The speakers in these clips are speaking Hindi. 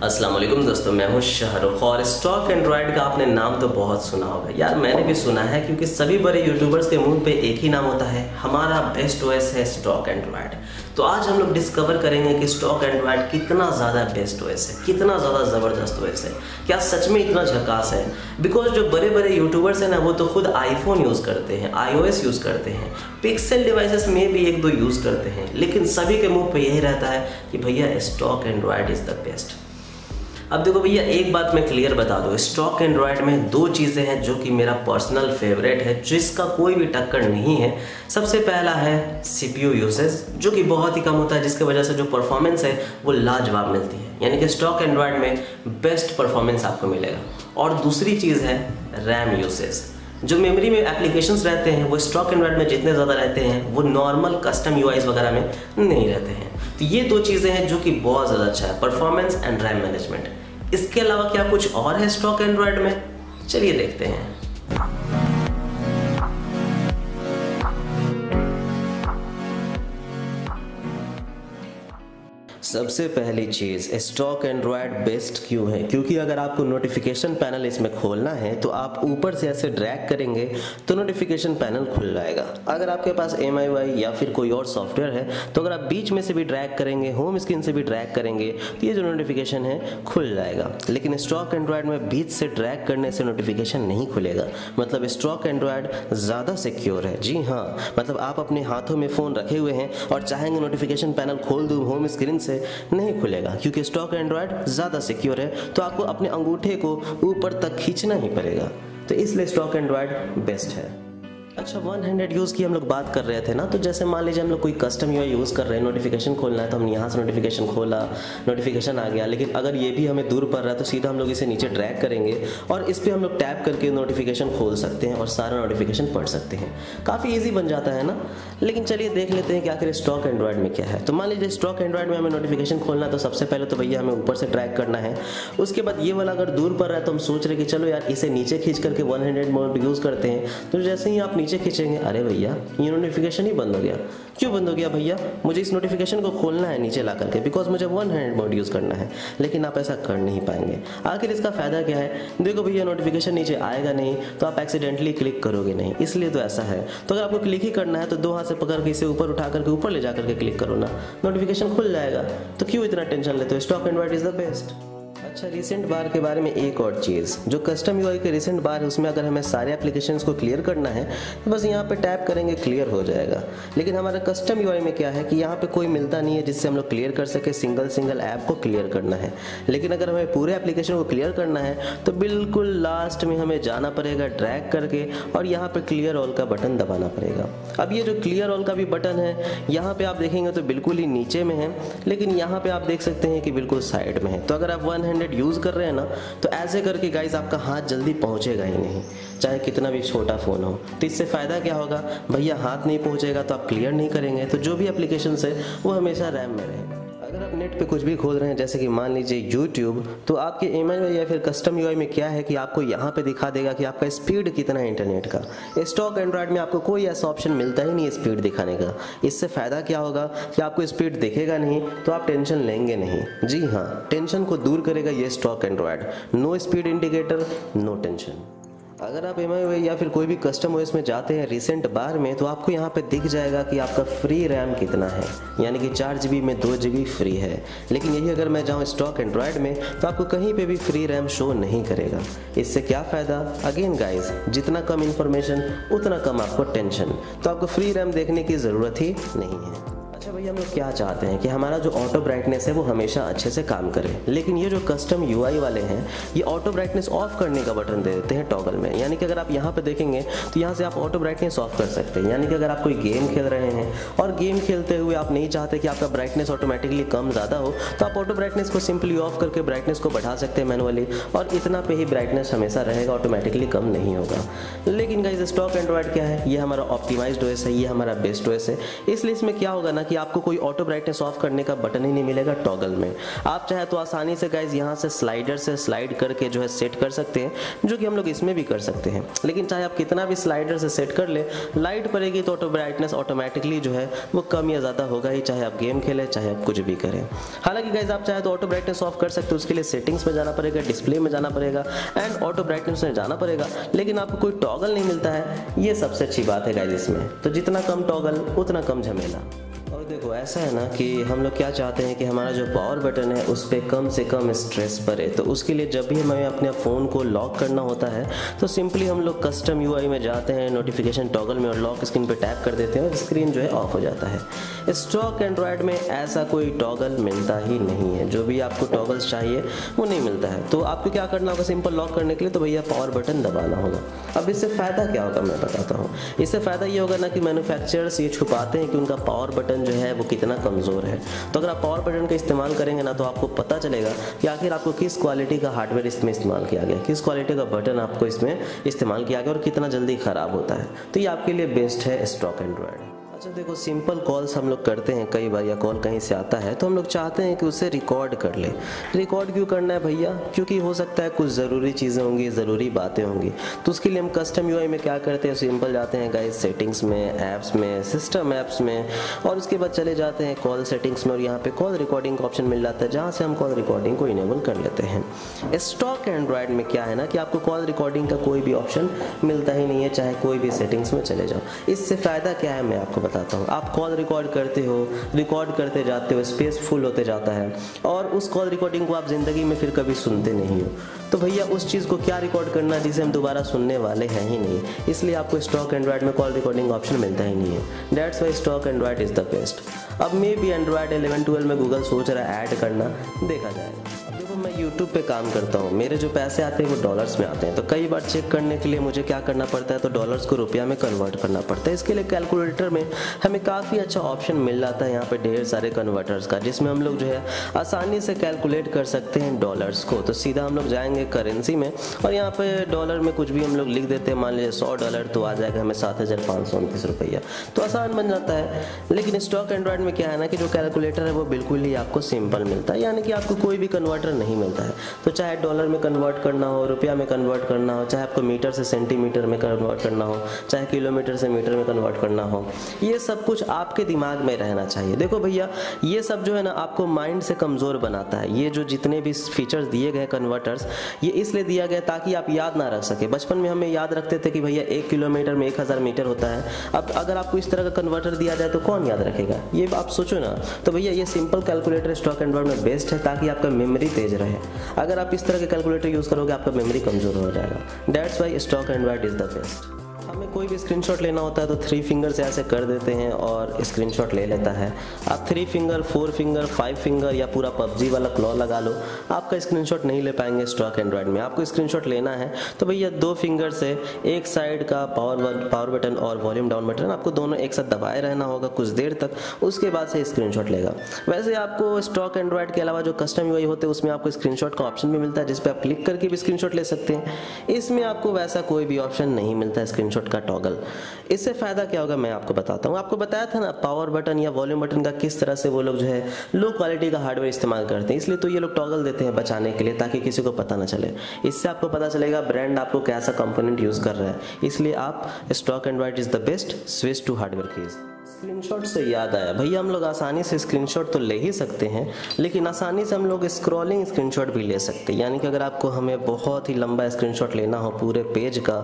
अस्सलाम वालेकुम दोस्तों, मैं हूं शाहरुख और स्टॉक एंड्रॉयड का आपने नाम तो बहुत सुना होगा यार। मैंने भी सुना है क्योंकि सभी बड़े यूट्यूबर्स के मुंह पे एक ही नाम होता है, हमारा बेस्ट ओएस है स्टॉक एंड्रॉयड। तो आज हम लोग डिस्कवर करेंगे कि स्टॉक एंड्रॉयड कितना ज़्यादा बेस्ट ओएस है, कितना ज़्यादा ज़बरदस्त ओएस है, क्या सच में इतना झकास है। बिकॉज जो बड़े बड़े यूट्यूबर्स हैं ना, वो तो खुद आईफोन यूज़ करते हैं, iOS यूज़ करते हैं, पिक्सल डिवाइसेस में भी एक दो यूज़ करते हैं, लेकिन सभी के मुंह पे यही रहता है कि भैया stock Android is the best. अब देखो भैया, एक बात मैं क्लियर बता दूं, स्टॉक एंड्रॉयड में दो चीज़ें हैं जो कि मेरा पर्सनल फेवरेट है, जिसका कोई भी टक्कर नहीं है। सबसे पहला है CPU यूसेज, जो कि बहुत ही कम होता है, जिसकी वजह से जो परफॉर्मेंस है वो लाजवाब मिलती है, यानी कि स्टॉक एंड्रॉयड में बेस्ट परफॉर्मेंस आपको मिलेगा। और दूसरी चीज़ है रैम यूसेज। जो मेमोरी में एप्लीकेशंस रहते हैं वो स्टॉक एंड्रॉयड में जितने ज़्यादा रहते हैं वो नॉर्मल कस्टम यूआईज वगैरह में नहीं रहते हैं। तो ये दो चीज़ें हैं जो कि बहुत ज़्यादा अच्छा है, परफॉर्मेंस एंड रैम मैनेजमेंट। इसके अलावा क्या कुछ और है स्टॉक एंड्रॉयड में? चलिए देखते हैं। सबसे पहली चीज़, स्टॉक एंड्रॉयड बेस्ट क्यों है? क्योंकि अगर आपको नोटिफिकेशन पैनल इसमें खोलना है तो आप ऊपर से ऐसे ड्रैग करेंगे तो नोटिफिकेशन पैनल खुल जाएगा। अगर आपके पास MIUI या फिर कोई और सॉफ्टवेयर है तो अगर आप बीच में से भी ड्रैग करेंगे, होम स्क्रीन से भी ड्रैग करेंगे तो ये जो नोटिफिकेशन है खुल जाएगा। लेकिन स्टॉक एंड्रॉयड में बीच से ड्रैग करने से नोटिफिकेशन नहीं खुलेगा। मतलब स्टॉक एंड्रॉयड ज़्यादा सिक्योर है। जी हाँ, मतलब आप अपने हाथों में फ़ोन रखे हुए हैं और चाहेंगे नोटिफिकेशन पैनल खोल दूँ होम स्क्रीन से, नहीं खुलेगा, क्योंकि स्टॉक एंड्रॉयड ज़्यादा सिक्योर है। तो आपको अपने अंगूठे को ऊपर तक खींचना ही पड़ेगा, तो इसलिए स्टॉक एंड्रॉयड बेस्ट है। अच्छा, वन हैंडेड यूज़ की हम लोग बात कर रहे थे ना, तो जैसे मान लीजिए हम लोग कोई कस्टम यूआई यूज़ कर रहे हैं, नोटिफिकेशन खोलना है तो हम यहाँ से नोटिफिकेशन खोला, नोटिफिकेशन आ गया। लेकिन अगर ये भी हमें दूर पड़ रहा है तो सीधा हम लोग इसे नीचे ड्रैग करेंगे और इस पर हम लोग टैप करके नोटिफिकेशन खोल सकते हैं और सारा नोटिफिकेशन पढ़ सकते हैं। काफ़ी ईजी बन जाता है ना। लेकिन चलिए देख लेते हैं कि आखिर स्टॉक एंड्रॉयड में क्या है। तो मान लीजिए स्टॉक एंड्रॉयड में हमें नोटिफिकेशन खोलना है तो सबसे पहले तो भैया हमें ऊपर से ड्रैग करना है। उसके बाद ये वाला अगर दूर पड़ रहा है तो हम सोच रहे कि चलो यार इसे नीचे खींच करके वन हैंडेड मोड यूज़ करते हैं। तो जैसे ही आप नीचे खींचेंगे, अरे भैया ये नोटिफिकेशन ही बंद हो गया। क्यों बंद हो गया भैया? मुझे इस नोटिफिकेशन को खोलना है नीचे ला करके, बिकॉज मुझे वन हैंड मोड यूज़ करना है। लेकिन आप ऐसा कर नहीं पाएंगे। आखिर इसका फ़ायदा क्या है? देखो भैया, नोटिफिकेशन नीचे आएगा नहीं तो आप एक्सीडेंटली क्लिक करोगे नहीं, इसलिए तो ऐसा है। तो अगर आपको क्लिक ही करना है तो दो हाथ से पकड़ के इसे ऊपर उठा करके ऊपर ले जा करके क्लिक करो ना, नोटिफिकेशन खुल जाएगा। तो क्यों इतना टेंशन लेते हो? Stock Android is the best. अच्छा, रिसेंट बार के बारे में एक और चीज़, जो कस्टम यूआई के रिसेंट बार है उसमें अगर हमें सारे एप्लीकेशंस को क्लियर करना है तो बस यहाँ पे टैप करेंगे, क्लियर हो जाएगा। लेकिन हमारा कस्टम यूआई में क्या है कि यहाँ पे कोई मिलता नहीं है जिससे हम लोग क्लियर कर सके, सिंगल ऐप को क्लियर करना है। लेकिन अगर हमें पूरे एप्लीकेशन को क्लियर करना है तो बिल्कुल लास्ट में हमें जाना पड़ेगा ड्रैग करके और यहाँ पर क्लियर ऑल का बटन दबाना पड़ेगा। अब ये जो क्लियर ऑल का भी बटन है, यहाँ पर आप देखेंगे तो बिल्कुल ही नीचे में है, लेकिन यहाँ पर आप देख सकते हैं कि बिल्कुल साइड में है। तो अगर आप वन हैंडेड यूज़ कर रहे हैं ना, तो ऐसे करके गाइस आपका हाथ जल्दी पहुंचेगा ही नहीं, चाहे कितना भी छोटा फ़ोन हो। तो इससे फ़ायदा क्या होगा भैया? हाथ नहीं पहुंचेगा तो आप क्लियर नहीं करेंगे, तो जो भी एप्लीकेशन है वो हमेशा रैम में रहेगा। अगर आप नेट पे कुछ भी खोल रहे हैं, जैसे कि मान लीजिए YouTube, तो आपके MIUI या फिर कस्टम UI में क्या है कि आपको यहाँ पे दिखा देगा कि आपका स्पीड कितना है इंटरनेट का। स्टॉक एंड्रॉयड में आपको कोई ऐसा ऑप्शन मिलता ही नहीं है स्पीड दिखाने का। इससे फ़ायदा क्या होगा कि आपको स्पीड दिखेगा नहीं तो आप टेंशन लेंगे नहीं। जी हाँ, टेंशन को दूर करेगा ये stock Android. No speed indicator, no tension. अगर आप MIUI या फिर कोई भी कस्टम OS में जाते हैं रिसेंट बार में, तो आपको यहाँ पे दिख जाएगा कि आपका फ्री रैम कितना है, यानी कि 4 GB में 2 GB फ्री है। लेकिन यही अगर मैं जाऊँ स्टॉक एंड्रॉयड में तो आपको कहीं पे भी फ्री रैम शो नहीं करेगा। इससे क्या फ़ायदा? अगेन गाइस, जितना कम इन्फॉर्मेशन उतना कम आपको टेंशन, तो आपको फ्री रैम देखने की ज़रूरत ही नहीं है। अच्छा भैया, हम लोग क्या चाहते हैं कि हमारा जो ऑटो ब्राइटनेस है वो हमेशा अच्छे से काम करे। लेकिन ये जो कस्टम यूआई वाले हैं, ये ऑटो ब्राइटनेस ऑफ करने का बटन दे देते हैं टॉगल में। यानी कि अगर आप यहाँ पे देखेंगे तो यहाँ से आप ऑटो ब्राइटनेस ऑफ कर सकते हैं। यानी कि अगर आप कोई गेम खेल रहे हैं और गेम खेलते हुए आप नहीं चाहते कि आपका ब्राइटनेस ऑटोमेटिकली कम ज़्यादा हो, तो आप ऑटो ब्राइटनेस को सिंपली ऑफ करके ब्राइटनेस को बढ़ा सकते हैं मैनुअली, और इतना पे ही ब्राइटनेस हमेशा रहेगा, ऑटोमेटिकली कम नहीं होगा। लेकिन गाइस, स्टॉक एंड्रॉयड क्या है? ये हमारा ऑप्टिमाइज्ड OS है, ये हमारा बेस्ट OS है। इसलिए इसमें क्या होगा ना कि आपको कोई ऑटो ब्राइटनेस ऑफ करने का बटन ही नहीं मिलेगा टॉगल में। आप चाहे तो आसानी से गाइज यहाँ से स्लाइडर से स्लाइड करके जो है सेट कर सकते हैं, जो कि हम लोग इसमें भी कर सकते हैं। लेकिन चाहे आप कितना भी स्लाइडर से सेट कर ले, लाइट पड़ेगी तो ऑटो ब्राइटनेस ऑटोमेटिकली जो है वो कम या ज़्यादा होगा ही, चाहे आप गेम खेलें चाहे आप कुछ भी करें। हालांकि गाइज आप चाहे तो ऑटो ब्राइटनेस ऑफ कर सकते हो, उसके लिए सेटिंग्स में जाना पड़ेगा, डिस्प्ले में जाना पड़ेगा एंड ऑटो ब्राइटनेस में जाना पड़ेगा, लेकिन आपको कोई टॉगल नहीं मिलता है। ये सबसे अच्छी बात है गाइज इसमें। तो जितना कम टॉगल उतना कम झमेला। और देखो ऐसा है ना कि हम लोग क्या चाहते हैं कि हमारा जो पावर बटन है उस पर कम से कम स्ट्रेस पड़े। तो उसके लिए जब भी हमें अपने फ़ोन को लॉक करना होता है तो सिंपली हम लोग कस्टम यूआई में जाते हैं, नोटिफिकेशन टॉगल में, और लॉक स्क्रीन पे टैप कर देते हैं और स्क्रीन जो है ऑफ हो जाता है। स्टॉक एंड्रॉयड में ऐसा कोई टॉगल मिलता ही नहीं है, जो भी आपको टॉगल्स चाहिए वो नहीं मिलता है। तो आपको क्या करना होगा, सिंपल लॉक करने के लिए तो भैया पावर बटन दबाना होगा। अब इससे फ़ायदा क्या होगा मैं बताता हूँ। इससे फ़ायदा ये होगा ना कि मैन्युफैक्चरर्स ये छुपाते हैं कि उनका पावर बटन जो है वो कितना कमज़ोर है। तो अगर आप पावर बटन का इस्तेमाल करेंगे ना तो आपको पता चलेगा कि आखिर आपको किस क्वालिटी का हार्डवेयर इसमें इस्तेमाल किया गया, किस क्वालिटी का बटन आपको इसमें इस्तेमाल किया गया और कितना जल्दी ख़राब होता है। तो ये आपके लिए बेस्ट है स्टॉक एंड्रॉयड। अच्छा देखो, सिंपल कॉल्स हम लोग करते हैं कई बार, या कॉल कहीं से आता है तो हम लोग चाहते हैं कि उसे रिकॉर्ड कर ले। रिकॉर्ड क्यों करना है भैया? क्योंकि हो सकता है कुछ ज़रूरी चीज़ें होंगी, ज़रूरी बातें होंगी। तो उसके लिए हम कस्टम यूआई में क्या करते हैं, सिंपल जाते हैं गाइस सेटिंग्स में, ऐप्स में, सिस्टम ऐप्स में, और उसके बाद चले जाते हैं कॉल सेटिंग्स में, और यहाँ पे कॉल रिकॉर्डिंग का ऑप्शन मिल जाता है, जहाँ से हम कॉल रिकॉर्डिंग को इनेबल कर लेते हैं। स्टॉक एंड्रॉयड में क्या है ना कि आपको कॉल रिकॉर्डिंग का कोई भी ऑप्शन मिलता ही नहीं है, चाहे कोई भी सेटिंग्स में चले जाओ। इससे फ़ायदा क्या है मैं आपको बताता हूँ। आप कॉल रिकॉर्ड करते हो, रिकॉर्ड करते जाते हो, स्पेस फुल होते जाता है, और उस कॉल रिकॉर्डिंग को आप ज़िंदगी में फिर कभी सुनते नहीं हो। तो भैया उस चीज़ को क्या रिकॉर्ड करना जिसे हम दोबारा सुनने वाले हैं ही नहीं। इसलिए आपको स्टॉक एंड्रॉयड में कॉल रिकॉर्डिंग ऑप्शन मिलता ही नहीं है। That's why stock Android is the best. अब मे भी एंड्रॉयड 11-12 में गूगल सोच रहा है ऐड करना, देखा जाएगा। देखो मैं यूट्यूब पे काम करता हूँ, मेरे जो पैसे आते हैं वो डॉलर्स में आते हैं। तो कई बार चेक करने के लिए मुझे क्या करना पड़ता है, तो डॉलर्स को रुपया में कन्वर्ट करना पड़ता है। इसके लिए कैलकुलेटर में हमें काफ़ी अच्छा ऑप्शन मिल जाता है, यहाँ पे ढेर सारे कन्वर्टर्स का, जिसमें हम लोग जो है आसानी से कैलकुलेट कर सकते हैं डॉलर्स को। तो सीधा हम लोग जाएंगे करेंसी में, और यहाँ पे डॉलर में कुछ भी हम लोग लिख देते हैं, मान लीजिए $100, तो आ जाएगा हमें 7,529 रुपया। तो आसान बन जाता है। लेकिन स्टॉक एंड्रॉयड में क्या है ना कि जो कैलकुलेटर है वो बिल्कुल ही आपको सिंपल मिलता है, यानी कि आपको कोई भी कन्वर्टर नहीं मिलता है। तो चाहे डॉलर में कन्वर्ट करना हो, रुपया में कन्वर्ट करना हो, चाहे आपको मीटर से सेंटीमीटर में कन्वर्ट करना हो, चाहे किलोमीटर से मीटर में कन्वर्ट करना हो, ये सब कुछ आपके दिमाग में रहना चाहिए। देखो भैया ये सब जो है ना आपको माइंड से कमज़ोर बनाता है। ये जो जितने भी फीचर्स दिए गए कन्वर्टर्स, ये इसलिए दिया गया ताकि आप याद ना रख सके। बचपन में हमें याद रखते थे कि भैया 1 किलोमीटर में 1000 मीटर होता है। अब अगर आपको इस तरह का कन्वर्टर दिया जाए तो कौन याद रखेगा, ये आप सोचो ना। तो भैया ये सिंपल कैलकुलेटर स्टॉक एंड्रॉयड में बेस्ट है, ताकि आपका मेमोरी तेज रहे। अगर आप इस तरह के कैलकुलेटर यूज़ करोगे आपका मेमोरी कमज़ोर हो जाएगा। That's why stock Android is the best. हमें कोई भी स्क्रीनशॉट लेना होता है तो 3 फिंगर से ऐसे कर देते हैं और स्क्रीनशॉट ले लेता है। आप 3 फिंगर, 4 फिंगर, 5 फिंगर या पूरा पबजी वाला क्लॉ लगा लो, आपका स्क्रीनशॉट नहीं ले पाएंगे स्टॉक एंड्रॉयड में। आपको स्क्रीनशॉट लेना है तो भैया 2 फिंगर से एक साइड का पावर बटन और वॉल्यूम डाउन बटन आपको दोनों एक साथ दबाए रहना होगा कुछ देर तक, उसके बाद से स्क्रीनशॉट लेगा। वैसे आपको स्टॉक एंड्रॉयड के अलावा जो कस्टम यूआई होते हैं उसमें आपको स्क्रीनशॉट का ऑप्शन भी मिलता है, जिस पर आप क्लिक करके भी स्क्रीनशॉट ले सकते हैं। इसमें आपको वैसा कोई भी ऑप्शन नहीं मिलता है स्क्रीनशॉट का टॉगल। इससे फ़ायदा क्या होगा मैं आपको बताता हूँ। आपको बताया था ना पावर बटन या वॉल्यूम बटन का किस तरह से वो लोग जो है लो क्वालिटी का हार्डवेयर इस्तेमाल करते हैं, इसलिए तो ये लोग टॉगल देते हैं बचाने के लिए, ताकि किसी को पता ना चले। इससे आपको पता चलेगा ब्रांड आपको कैसा कंपोनेंट यूज़ कर रहा है। इसलिए आप stock Android is the best, switch to hardware keys. Screenshot से याद आया भैया, हम लोग आसानी से स्क्रीनशॉट तो ले ही सकते हैं, लेकिन आसानी से हम लोग स्क्रॉलिंग स्क्रीनशॉट भी ले सकते हैं। यानी कि अगर आपको हमें बहुत ही लंबा स्क्रीनशॉट लेना हो पूरे पेज का,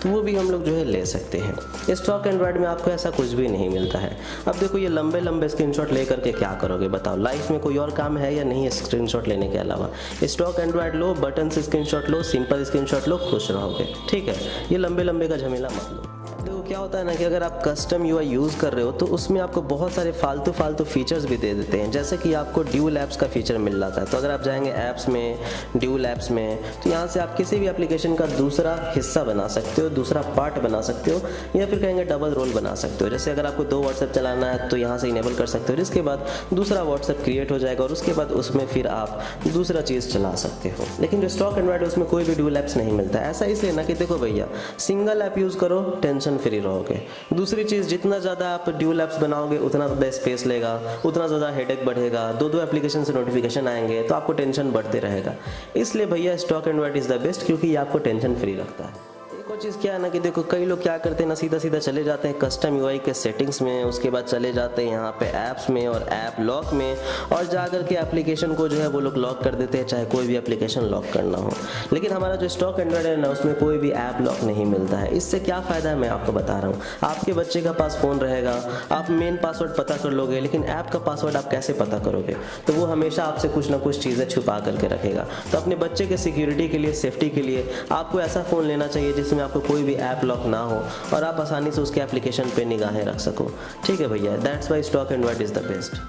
तो वो भी हम लोग जो है ले सकते हैं। स्टॉक एंड्रॉयड में आपको ऐसा कुछ भी नहीं मिलता है। अब देखो ये लंबे लंबे स्क्रीनशॉट ले करके क्या करोगे बताओ, लाइफ में कोई और काम है या नहीं है स्क्रीनशॉट लेने के अलावा? स्टॉक एंड्रॉयड लो, बटन से स्क्रीनशॉट लो, सिंपल स्क्रीनशॉट लो, खुश रहोगे। ठीक है, ये लंबे लंबे का झमेला मत लो। देखो क्या होता है ना कि अगर आप कस्टम यूआई यूज़ कर रहे हो तो उसमें आपको बहुत सारे फालतू फीचर्स भी दे देते हैं, जैसे कि आपको ड्यूल ऐप्स का फीचर मिल जाता है। तो अगर आप जाएंगे ऐप्स में, ड्यूल ऐप्स में, तो यहाँ से आप किसी भी एप्लीकेशन का दूसरा हिस्सा बना सकते हो, दूसरा पार्ट बना सकते हो, या फिर कहेंगे डबल रोल बना सकते हो। जैसे अगर आपको 2 व्हाट्सएप चलाना है तो यहाँ से इनेबल कर सकते हो, जिसके बाद दूसरा व्हाट्सएप क्रिएट हो जाएगा और उसके बाद उसमें फिर आप दूसरा चीज़ चला सकते हो। लेकिन जो स्टॉक एंड्रॉयड उसमें कोई भी ड्यूल ऐप्स नहीं मिलता है। ऐसा इसलिए ना कि देखो भैया सिंगल ऐप यूज़ करो, टेंशन फ्री फ्री रहोगे। दूसरी चीज़, जितना ज़्यादा आप ड्यूल ऐप्स बनाओगे उतना ज़्यादा स्पेस लेगा, उतना ज़्यादा हेडेक बढ़ेगा, दो एप्लीकेशन से नोटिफिकेशन आएंगे तो आपको टेंशन बढ़ते रहेगा। इसलिए भैया stock Android is the best, क्योंकि ये आपको टेंशन फ्री रखता है। एक और चीज़ क्या है ना कि देखो, कई लोग क्या करते हैं ना, सीधा सीधा चले जाते हैं कस्टम यूआई के सेटिंग्स में, उसके बाद चले जाते हैं यहाँ पे ऐप्स में और ऐप लॉक में, और जाकर के एप्लीकेशन को जो है वो लोग लॉक कर देते हैं, चाहे कोई भी एप्लीकेशन लॉक करना हो। लेकिन हमारा जो स्टॉक एंड्रॉइड है ना, उसमें कोई भी ऐप लॉक नहीं मिलता है। इससे क्या फ़ायदा है मैं आपको बता रहा हूँ। आपके बच्चे का पास फ़ोन रहेगा, आप मेन पासवर्ड पता कर लोगे, लेकिन ऐप का पासवर्ड आप कैसे पता करोगे? तो वो हमेशा आपसे कुछ ना कुछ चीज़ें छुपा करके रखेगा। तो अपने बच्चे के सिक्योरिटी के लिए, सेफ्टी के लिए आपको ऐसा फ़ोन लेना चाहिए जिसमें आपको कोई भी ऐप लॉक ना हो और आप आसानी से उसके एप्लीकेशन पे निगाहें रख सको। ठीक है भैया, that's why stock Android is the best.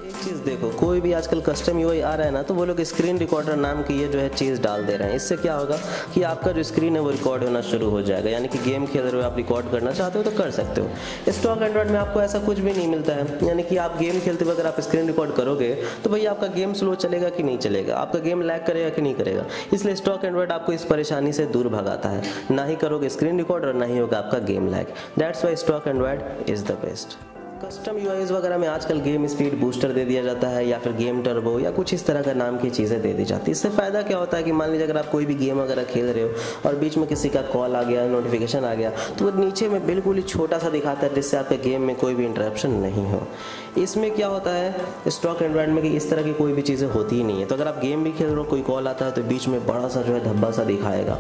एक चीज़ देखो, कोई भी आजकल कस्टम यूआई आ रहा है ना, तो वो लोग स्क्रीन रिकॉर्डर नाम की ये जो है चीज़ डाल दे रहे हैं। इससे क्या होगा कि आपका जो स्क्रीन है वो रिकॉर्ड होना शुरू हो जाएगा, यानी कि गेम खेल रहे हो, आप रिकॉर्ड करना चाहते हो तो कर सकते हो। स्टॉक एंड्रॉइड में आपको ऐसा कुछ भी नहीं मिलता है, यानी कि आप गेम खेलते हुए अगर आप स्क्रीन रिकॉर्ड करोगे तो भैया आपका गेम स्लो चलेगा कि नहीं चलेगा, आपका गेम लैग करेगा कि नहीं करेगा। इसलिए स्टॉक एंड्रॉइड आपको इस परेशानी से दूर भगाता है, ना ही करोगे स्क्रीन रिकॉर्ड और ना ही होगा आपका game lag. That's why stock Android is the best. Custom UIs वगैरह में आजकल गेम स्पीड बूस्टर दे दिया जाता है, या फिर गेम टर्बो या कुछ इस तरह का नाम की चीज़ें दे दी जाती है। इससे फ़ायदा क्या होता है कि मान लीजिए अगर आप कोई भी गेम वगैरह खेल रहे हो और बीच में किसी का कॉल आ गया, नोटिफिकेशन आ गया, तो वो नीचे में बिल्कुल ही छोटा सा दिखाता है, जिससे आपके गेम में कोई भी इंटरप्शन नहीं हो। इसमें क्या होता है स्टॉक एंड्रॉइड में कि इस तरह की कोई भी चीज़ें होती ही नहीं है। तो अगर आप गेम भी खेल रहे हो, कोई कॉल आता है तो बीच में बड़ा सा जो है धब्बा सा दिखाएगा।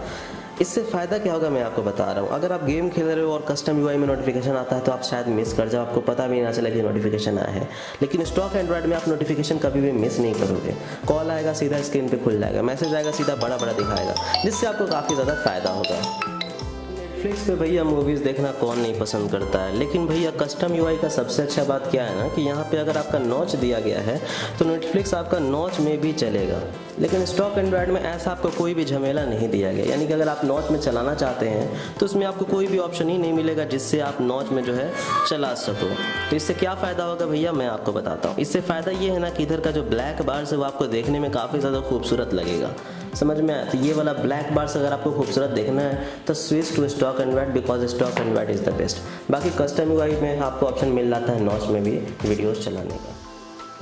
इससे फ़ायदा क्या होगा मैं आपको बता रहा हूँ। अगर आप गेम खेल रहे हो और कस्टम यूआई में नोटिफिकेशन आता है तो आप शायद मिस कर जाओ, आपको पता भी ना चले कि नोटिफिकेशन आया है। लेकिन स्टॉक एंड्रॉइड में आप नोटिफिकेशन कभी भी मिस नहीं करोगे। कॉल आएगा सीधा स्क्रीन पे खुल जाएगा, मैसेज आएगा सीधा बड़ा बड़ा दिखाएगा, जिससे आपको काफ़ी ज़्यादा फ़ायदा होगा। नेटफ्लिक्स पे भैया मूवीज़ देखना कौन नहीं पसंद करता है, लेकिन भैया कस्टम यूआई का सबसे अच्छा बात क्या है ना कि यहाँ पे अगर आपका नॉच दिया गया है तो नेटफ्लिक्स आपका नॉच में भी चलेगा। लेकिन स्टॉक एंड्रॉइड में ऐसा आपको कोई भी झमेला नहीं दिया गया, यानी कि अगर आप नॉच में चलाना चाहते हैं तो उसमें आपको कोई भी ऑप्शन ही नहीं मिलेगा जिससे आप नॉच में जो है चला सको। तो इससे क्या फ़ायदा होगा भैया मैं आपको बताता हूँ। इससे फ़ायदा ये है ना कि इधर का जो ब्लैक बार्स है वो आपको देखने में काफ़ी ज़्यादा खूबसूरत लगेगा, समझ में आया? तो ये वाला ब्लैक बार्स अगर आपको खूबसूरत देखना है तो switch to stock Android, because stock Android is the best. बाकी कस्टम यूआई में आपको ऑप्शन मिल जाता है नॉच में भी वीडियोस चलाने का।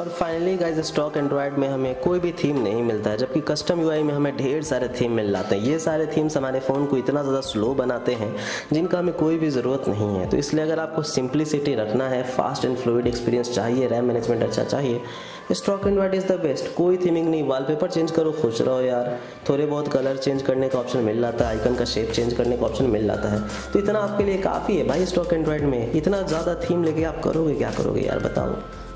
और फाइनली गाइस, स्टॉक एंड्रॉइड में हमें कोई भी थीम नहीं मिलता है, जबकि कस्टम यूआई में हमें ढेर सारे थीम मिल जाते हैं। ये सारे थीम्स हमारे फ़ोन को इतना ज़्यादा स्लो बनाते हैं जिनका हमें कोई भी ज़रूरत नहीं है। तो इसलिए अगर आपको सिंप्लिसिटी रखना है, फास्ट एंड फ्लूइड एक्सपीरियंस चाहिए, रैम मैनेजमेंट अच्छा चाहिए, stock Android is the best. कोई थीमिंग नहीं, वॉलपेपर चेंज करो खुश रहो यार, थोड़े बहुत कलर चेंज करने का ऑप्शन मिल जाता है, आइकन का शेप चेंज करने का ऑप्शन मिल जाता है, तो इतना आपके लिए काफ़ी है भाई। स्टॉक एंड्रॉइड में इतना ज़्यादा थीम लेके आप करोगे, क्या करोगे यार, बताओ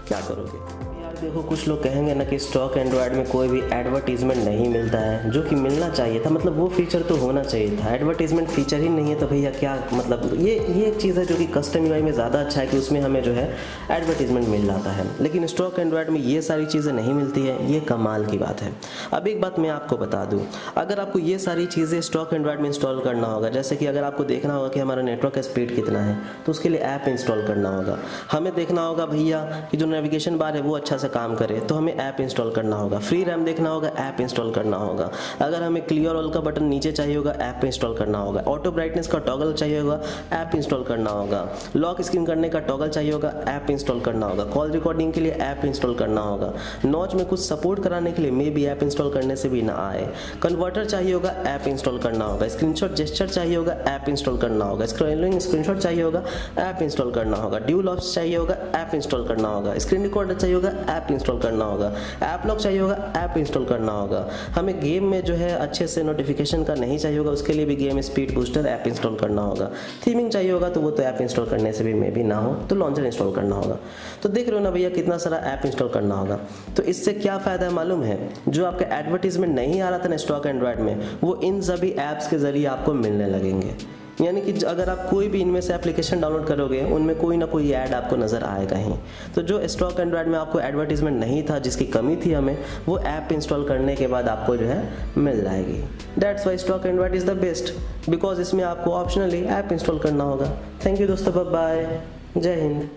क्या करोगे? देखो, कुछ लोग कहेंगे ना कि स्टॉक एंड्रॉइड में कोई भी एडवर्टीजमेंट नहीं मिलता है, जो कि मिलना चाहिए था। मतलब वो फीचर तो होना चाहिए था, एडवर्टीजमेंट फीचर ही नहीं है तो भैया क्या मतलब। ये एक चीज़ है जो कि कस्टम यूआई में ज़्यादा अच्छा है कि उसमें हमें जो है एडवर्टीजमेंट मिल जाता है, लेकिन स्टॉक एंड्रॉइड में ये सारी चीज़ें नहीं मिलती है। ये कमाल की बात है। अब एक बात मैं आपको बता दूँ, अगर आपको ये सारी चीज़ें स्टॉक एंड्रॉइड में इंस्टॉल करना होगा, जैसे कि अगर आपको देखना होगा कि हमारा नेटवर्क का स्पीड कितना है, तो उसके लिए ऐप इंस्टॉल करना होगा। हमें देखना होगा भैया कि जो नेविगेशन बार है वो अच्छा से काम करे, तो हमें ऐप इंस्टॉल करना होगा। फ्री रैम देखना होगा, ऐप इंस्टॉल करना होगा। अगर हमें क्लियर ऑल का बटन नीचे चाहिए होगा, ऐप इंस्टॉल करना होगा। ऑटो ब्राइटनेस का टॉगल चाहिए होगा, ऐप इंस्टॉल करना होगा। लॉक स्क्रीन करने का टॉगल चाहिए होगा, ऐप इंस्टॉल करना होगा। कॉल रिकॉर्डिंग के लिए ऐप इंस्टॉल करना होगा। नॉच में कुछ सपोर्ट कराने के लिए मे भी ऐप इंस्टॉल करने से भी ना आए। कन्वर्टर चाहिए होगा, ऐप इंस्टॉल करना होगा। स्क्रीनशॉट जेस्चर चाहिए होगा, ऐप इंस्टॉल करना होगा। स्क्रोलिंग स्क्रीनशॉट चाहिए होगा, ऐप इंस्टॉल करना होगा। ड्यूल ऑप्स चाहिए होगा, ऐप इंस्टॉल करना होगा। स्क्रीन रिकॉर्डर चाहिए होगा, ऐप इंस्टॉल करना होगा। ऐप लॉक चाहिए होगा, ऐप इंस्टॉल करना होगा। हमें गेम में जो है अच्छे से नोटिफिकेशन का नहीं चाहिए होगा, उसके लिए भी game speed booster app install करना होगा। थीमिंग चाहिए होगा तो वो तो ऐप इंस्टॉल करने से भी मे भी ना हो, तो लॉन्चर इंस्टॉल करना होगा। तो देख रहे हो ना भैया कितना सारा ऐप इंस्टॉल करना होगा। तो इससे क्या फ़ायदा है मालूम है? जो आपका एडवर्टीजमेंट नहीं आ रहा था ना स्टॉक एंड्रॉइड में, वो इन सभी ऐप्स के ज़रिए आपको मिलने लगेंगे। यानी कि अगर आप कोई भी इनमें से एप्लीकेशन डाउनलोड करोगे, उनमें कोई ना कोई ऐड आपको नज़र आएगा ही। तो जो स्टॉक एंड्रॉइड में आपको एडवर्टीजमेंट नहीं था, जिसकी कमी थी हमें, वो ऐप इंस्टॉल करने के बाद आपको जो है मिल जाएगी। That's why stock Android is the best, because इसमें आपको ऑप्शनली ऐप इंस्टॉल करना होगा। थैंक यू दोस्तों, बाय बाय, जय हिंद।